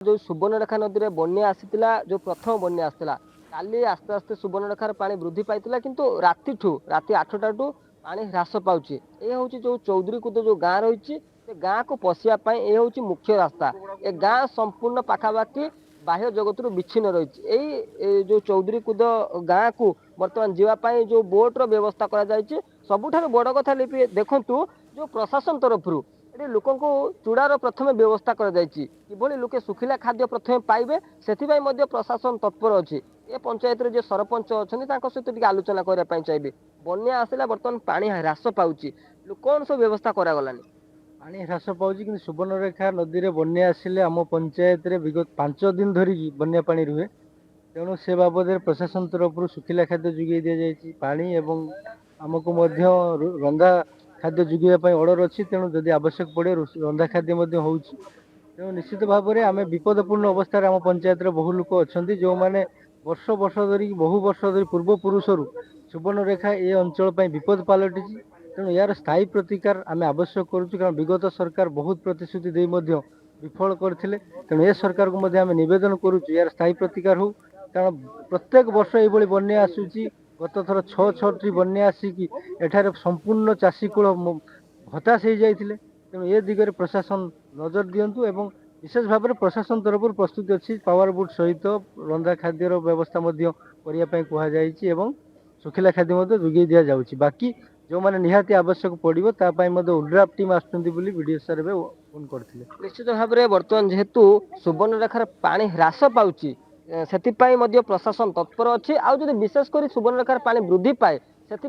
जो सुवर्णरेखा नदी में बन्या आसीला जो प्रथम बन्या आसला काली आस्ते आस्ते सुवर्णरेखार पानी वृद्धि पाइला किंतु राति 8टा ठू पानी ह्रास पाउछि। ए होछि जो चौधरीकुद जो गाँ रही गाँ को पशिया ये हूँ मुख्य रास्ता। ए गाँ संपूर्ण पाखापाखि बाह्य जगत विच्छिन्न रही जो चौधरीकुद गाँ को बर्तमान जावाई जो बोट्र व्यवस्था कर सबुठ बड़ कथा लिपि देखु जो प्रशासन तरफ ये लोक चूड़ार प्रथम व्यवस्था कर लोके सुखिला खाद्य प्रथम पाइबे से प्रशासन तत्पर अच्छी। ए पंचायत जो सरपंच अच्छा सहित आलोचना करने चाहिए। बन्या आसला बर्तमान पानी ह्रास पाउछि कौन सब व्यवस्था करागलानी? पानी ह्रास पाउछि कि सुवर्णरेखा नदी में बन्या आसिले आम पंचायत रे विगत 5 दिन धरिकी बन्या पानी रुहे। तेणु से बाबद प्रशासन तरफ सुखिला खाद्य जोगे दि जाइए पानी एवं आमको मध्य रंधा खाद्य जोगाई ऑर्डर अच्छी। तेणु जदि आवश्यक पड़े रंधा खाद्य हो। तेणु निश्चित भाव में आम विपदपूर्ण अवस्था आम पंचायत बहु लोक अच्छा जो मैंने वर्ष वर्ष धरिक बहु वर्ष धरी पूर्वपुरुषर सुवर्णरेखा ये अंचल विपद पलटि। तेणु यार स्थायी प्रतिकार आम आवश्यक करुँ कारण विगत सरकार बहुत प्रतिश्रुति दे विफल करते। तेणु ए सरकार को आम नवेदन करुँ यार स्थायी प्रतिकार हो। कारण प्रत्येक वर्ष ये बन्या आसूची गत थर 6 बन्या आसिकी एठार संपूर्ण चाषीकूल हताश हो जाते। तेणु ए दिगरे प्रशासन नजर दिंतु एवं विशेष भाव में प्रशासन तरफ प्रस्तुति अच्छी पावर बोट सहित रंधा खाद्यर व्यवस्था करने सुखिला खाद्य जोगे दि जाऊँगी। बाकी जो मैंने निहाती आवश्यक पड़ो उड्राफ टीम आसडी सर फोन करते। निश्चित भाव में बर्तमान जेहेतु सुवर्णरेखार पानी ह्रास पाउछि से प्रशासन तत्पर अच्छी। आउ जदि विशेषकर सुवर्णरेखार पानी वृद्धि पाए से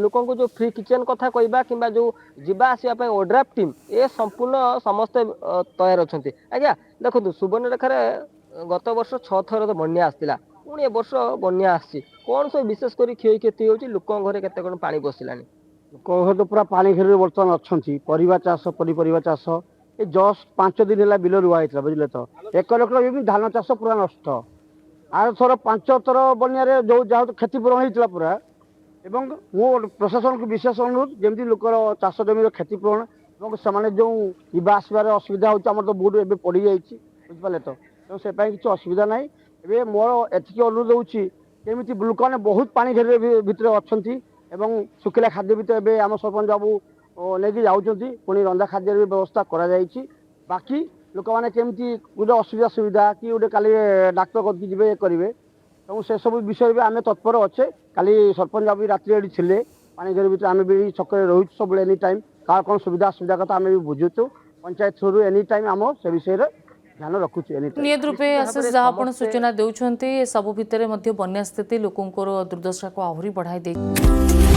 लोक जो फ्री किचेन कथा कहवा कि जो जीवा आसवाई ओड्राफ टीम ये संपूर्ण समस्ते तैयार अच्छा। आज्ञा देखो सुवर्णरेखार गत वर्ष 6 थर बन्या आसला पुणी ए वर्ष बन्या आसी कौन सब विशेषकर क्षय क्षति होती लोक घरे के पानी पशिलानी? लोक तो पूरा पानी घेर बर्तमान अच्छा परिवा चाष पनीपरिया चाष ये जस्ट 5 दिन है बिल रुआ होता बुझे तो 1 एकर भी धान चाष पूरा नष्ट। आर थर 5 थर बनिया जो जहाँ क्षतिपूरण होता पूरा एवं मो प्रशासन को विशेष अनुरोध जमी लोकर चाष जमी क्षतिपूरण और जो जीवा आसबार असुविधा होम तो बहुत एवं पड़ जाए बुझिपारे तो तेणु से किसी असुविधा ना। ए मोर एति अनुरोध होती लोक मैंने बहुत पानी घेर भितर अच्छा एवं सुखिला खाद्य भी तो एवं आम सरपंच बाबू लेकिन जाऊँगी पुणी रंधा खाद्य व्यवस्था करा बाकी लोक मैंने केमती गोटे असुविधा सुविधा कि गोटे काली डाक्तर करके जी करेंगे तेणु से सब विषय भी आम तत्पर अच्छे। काली सरपंच बाबू रात्रि ये थे पानी घर भर आम भी छक रोच सब एनी टाइम क्या कौन सुविधा असुविधा कथा आम भी बुझुचु पंचायत थ्रू एनी टाइम आम से विषय ध्यान रखुचे। नियत रूपे आशीष जहाँ आप सूचना देउछन्ते सब भितर बन्या स्थिति लोकंर दुर्दशा को आहरी बढ़ाई दे।